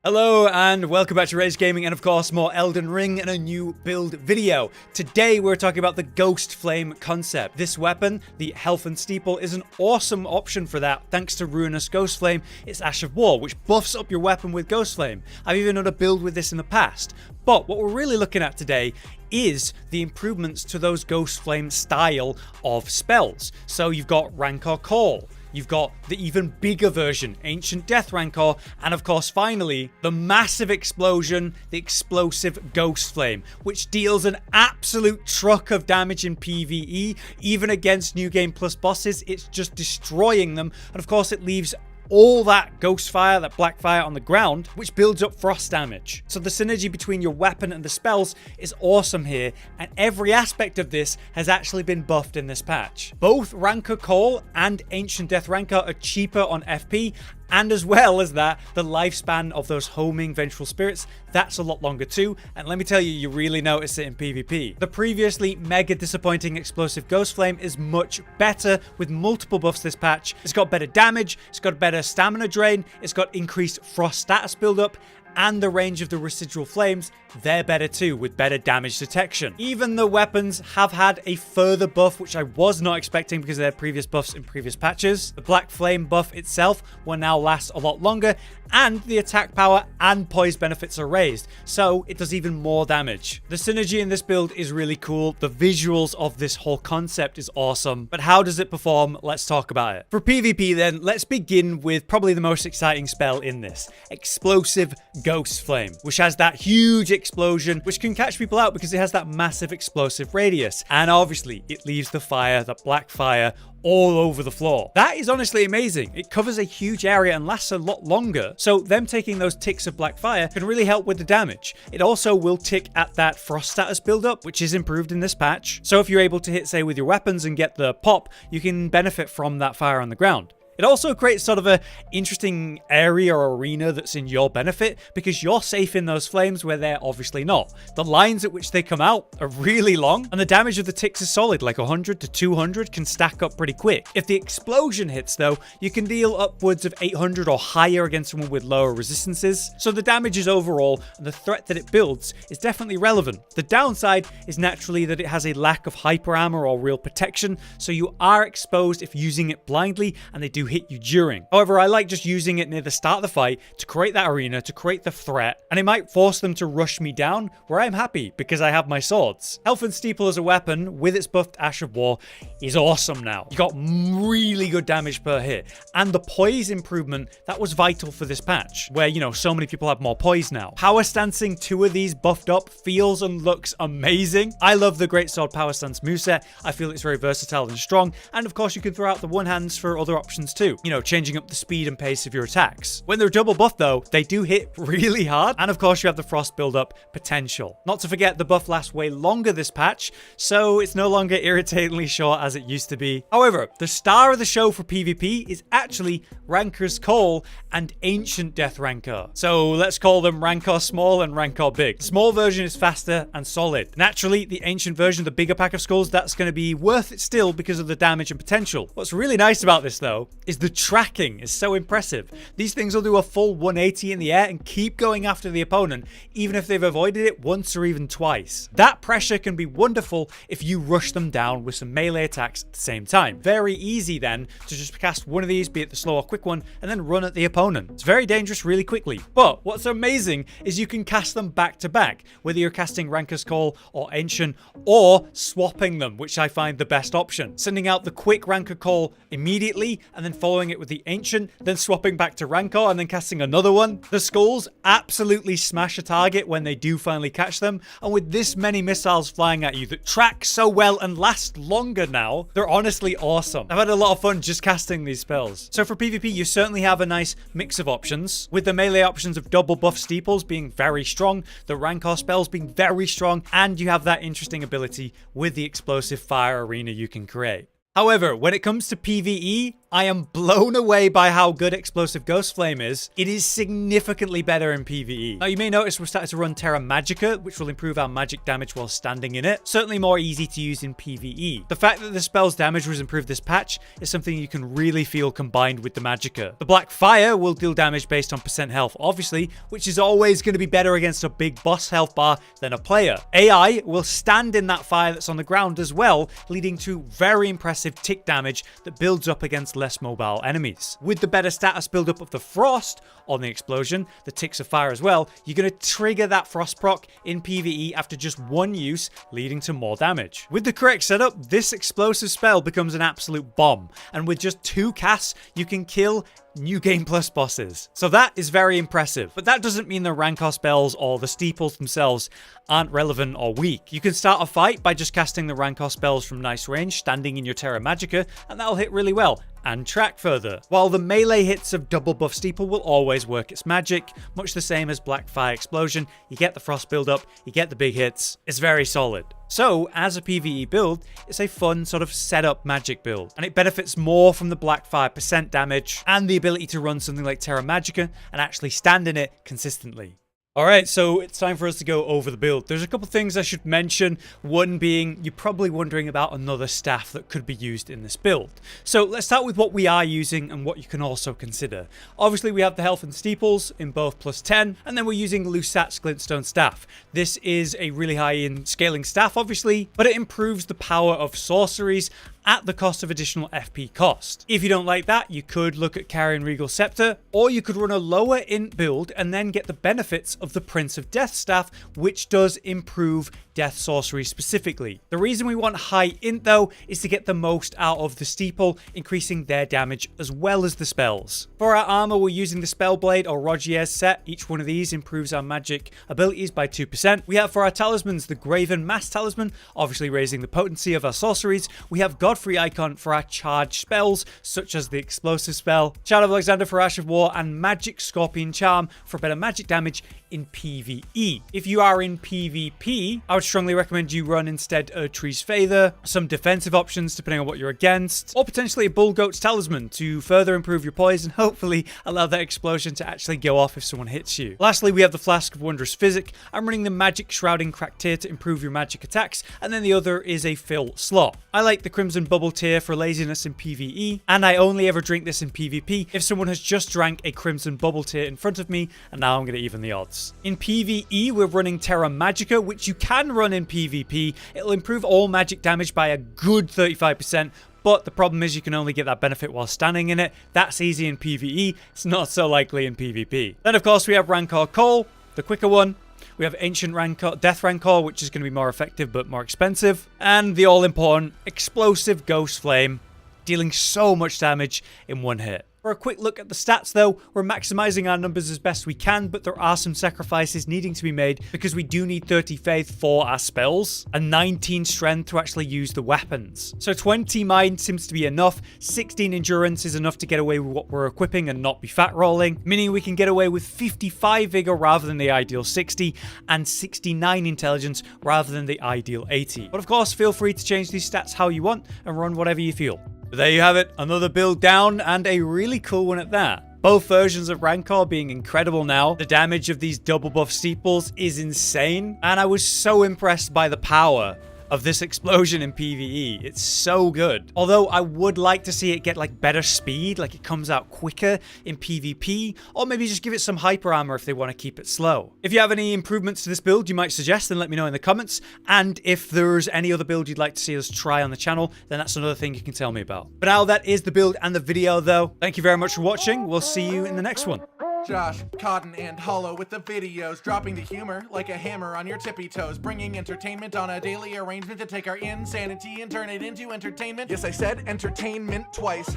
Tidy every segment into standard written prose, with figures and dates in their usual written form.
Hello and welcome back to Rage Gaming and of course more Elden Ring and a new build video. Today we're talking about the Ghostflame concept. This weapon, the Helphen Steeple, is an awesome option for that thanks to Ruinous Ghostflame. It's Ash of War, which buffs up your weapon with Ghostflame. I've even done a build with this in the past. But what we're really looking at today is the improvements to those Ghostflame style of spells. So you've got Rancor Call. You've got the even bigger version, Ancient Death Rancor, and of course, finally, the massive explosion, the explosive Ghostflame, which deals an absolute truck of damage in PvE, even against New Game Plus bosses. It's just destroying them, and of course, it leaves all that ghost fire, that black fire on the ground, which builds up frost damage. So the synergy between your weapon and the spells is awesome here, and every aspect of this has actually been buffed in this patch. Both Rancor Call and Ancient Death Rancor are cheaper on FP, and as well as that, the lifespan of those homing vengeful spirits, that's a lot longer too, and let me tell you, you really notice it in PvP. The previously mega disappointing explosive Ghostflame is much better with multiple buffs this patch. It's got better damage, it's got better stamina drain, it's got increased frost status buildup, and the range of the residual flames, they're better too, with better damage detection. Even the weapons have had a further buff, which I was not expecting because of their previous buffs in previous patches. The Black Flame buff itself will now last a lot longer, and the attack power and poise benefits are raised, so it does even more damage. The synergy in this build is really cool. The visuals of this whole concept is awesome, but how does it perform? Let's talk about it. For PvP then, let's begin with probably the most exciting spell in this, Explosive Ghostflame, which has that huge explosion, which can catch people out because it has that massive explosive radius. And obviously, it leaves the fire, the black fire, all over the floor. That is honestly amazing. It covers a huge area and lasts a lot longer. So them taking those ticks of black fire can really help with the damage. It also will tick at that frost status buildup, which is improved in this patch. So if you're able to hit, say, with your weapons and get the pop, you can benefit from that fire on the ground. It also creates sort of an interesting area or arena that's in your benefit because you're safe in those flames where they're obviously not. The lines at which they come out are really long and the damage of the ticks is solid, like 100 to 200 can stack up pretty quick. If the explosion hits though, you can deal upwards of 800 or higher against someone with lower resistances. So the damage is overall and the threat that it builds is definitely relevant. The downside is naturally that it has a lack of hyper armor or real protection, so you are exposed if using it blindly and they do hit you during. However, I like just using it near the start of the fight to create that arena, to create the threat, and it might force them to rush me down where I'm happy because I have my swords. Helphen Steeple as a weapon with its buffed Ash of War is awesome now. You got really good damage per hit, and the poise improvement that was vital for this patch where, you know, so many people have more poise now. Power stancing 2 of these buffed up feels and looks amazing. I love the Greatsword power stance moveset. I feel it's very versatile and strong, and of course you can throw out the one hands for other options too. You know, changing up the speed and pace of your attacks. When they're double buff though, they do hit really hard, and of course you have the frost buildup potential. Not to forget, the buff lasts way longer this patch, so it's no longer irritatingly short as it used to be. However, the star of the show for PvP is actually Rancor's Call and Ancient Death Rancor. So let's call them Rancor Small and Rancor Big. The small version is faster and solid. Naturally, the ancient version, the bigger pack of skulls, that's going to be worth it still because of the damage and potential. What's really nice about this though is the tracking is so impressive. These things will do a full 180 in the air and keep going after the opponent, even if they've avoided it once or even twice. That pressure can be wonderful if you rush them down with some melee attacks at the same time. Very easy then to just cast one of these, be it the slow or quick one, and then run at the opponent. It's very dangerous really quickly. But what's amazing is you can cast them back to back, whether you're casting Rancor's Call or Ancient, or swapping them, which I find the best option. Sending out the quick Rancor Call immediately and then following it with the Ancient, then swapping back to Rancor and then casting another one. The skulls absolutely smash a target when they do finally catch them, and with this many missiles flying at you that track so well and last longer now, they're honestly awesome. I've had a lot of fun just casting these spells. So for PvP, you certainly have a nice mix of options, with the melee options of double buff Steeples being very strong, the Rancor spells being very strong, and you have that interesting ability with the explosive fire arena you can create. However, when it comes to PvE, I am blown away by how good Explosive Ghostflame is. It is significantly better in PvE. Now, you may notice we're starting to run Terra Magica, which will improve our magic damage while standing in it. Certainly more easy to use in PvE. The fact that the spell's damage was improved this patch is something you can really feel combined with the Magica. The Black Fire will deal damage based on percent health, obviously, which is always going to be better against a big boss health bar than a player. AI will stand in that fire that's on the ground as well, leading to very impressive tick damage that builds up against less mobile enemies. With the better status build-up of the Frost on the explosion, the ticks of fire as well, you're going to trigger that Frost proc in PvE after just one use, leading to more damage. With the correct setup, this explosive spell becomes an absolute bomb, and with just 2 casts, you can kill New Game Plus bosses. So that is very impressive, but that doesn't mean the Rancor spells or the Steeples themselves aren't relevant or weak. You can start a fight by just casting the Rancor spells from nice range, standing in your Terra Magica, and that'll hit really well and track further. While the melee hits of double buff Steeple will always work its magic, much the same as Black Fire Explosion, you get the Frost build up, you get the big hits, it's very solid. So, as a PvE build, it's a fun sort of setup magic build, and it benefits more from the Black Fire percent damage and the ability to run something like Terra Magica and actually stand in it consistently. Alright, so it's time for us to go over the build. There's a couple things I should mention. One being, you're probably wondering about another staff that could be used in this build. So let's start with what we are using and what you can also consider. Obviously, we have the Helphen Steeples in both +10, and then we're using Lusat's Glintstone Staff. This is a really high in scaling staff, obviously, but it improves the power of sorceries at the cost of additional FP cost. If you don't like that, you could look at carrying Regal Scepter, or you could run a lower int build and then get the benefits of the Prince of Death staff, which does improve death sorcery specifically. The reason we want high int though is to get the most out of the Steeple, increasing their damage as well as the spells. For our armor, we're using the Spellblade or Rogier's set. Each one of these improves our magic abilities by 2%. We have for our talismans the Graven Mass Talisman, obviously raising the potency of our sorceries. We have Godfrey Icon for our charged spells, such as the Explosive spell, Child of Alexander for Ash of War, and Magic Scorpion Charm for better magic damage in PvE. If you are in PvP, I would strongly recommend you run instead Tree's Feather, some defensive options depending on what you're against, or potentially a Bull Goat's Talisman to further improve your poise and hopefully allow that explosion to actually go off if someone hits you. Lastly, we have the Flask of Wondrous Physic. I'm running the Magic Shrouding Crack tier to improve your magic attacks, and then the other is a Fill slot. I like the Crimson Bubble tier for laziness in PvE, and I only ever drink this in PvP if someone has just drank a Crimson Bubble tier in front of me, and now I'm going to even the odds. In PvE, we're running Terra Magica, which you can run in PvP. It'll improve all magic damage by a good 35%, but the problem is you can only get that benefit while standing in it. That's easy in PvE, it's not so likely in PvP. Then of course we have Rancor Cole, the quicker one. We have Ancient Rancor, Death Rancor, which is going to be more effective but more expensive. And the all-important Explosive Ghostflame, dealing so much damage in one hit. For a quick look at the stats though, we're maximizing our numbers as best we can, but there are some sacrifices needing to be made because we do need 30 faith for our spells and 19 strength to actually use the weapons. So 20 mind seems to be enough, 16 endurance is enough to get away with what we're equipping and not be fat rolling, meaning we can get away with 55 vigor rather than the ideal 60 and 69 intelligence rather than the ideal 80. But of course, feel free to change these stats how you want and run whatever you feel. But there you have it, another build down, and a really cool one at that. Both versions of Rancor being incredible now. The damage of these double buff Steeples is insane, and I was so impressed by the power of this explosion in PvE. It's so good. Although I would like to see it get like better speed, like it comes out quicker in PvP, or maybe just give it some hyper armor if they want to keep it slow. If you have any improvements to this build you might suggest, then let me know in the comments. And if there's any other build you'd like to see us try on the channel, then that's another thing you can tell me about. But now that is the build and the video though. Thank you very much for watching. We'll see you in the next one. Josh, Cotton, and Hollow with the videos, dropping the humor like a hammer on your tippy toes, bringing entertainment on a daily arrangement to take our insanity and turn it into entertainment. Yes, I said entertainment twice,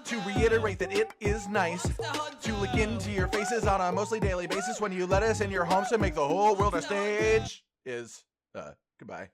to reiterate that it is nice to look into your faces on a mostly daily basis when you let us in your homes to make the whole world a stage. Goodbye.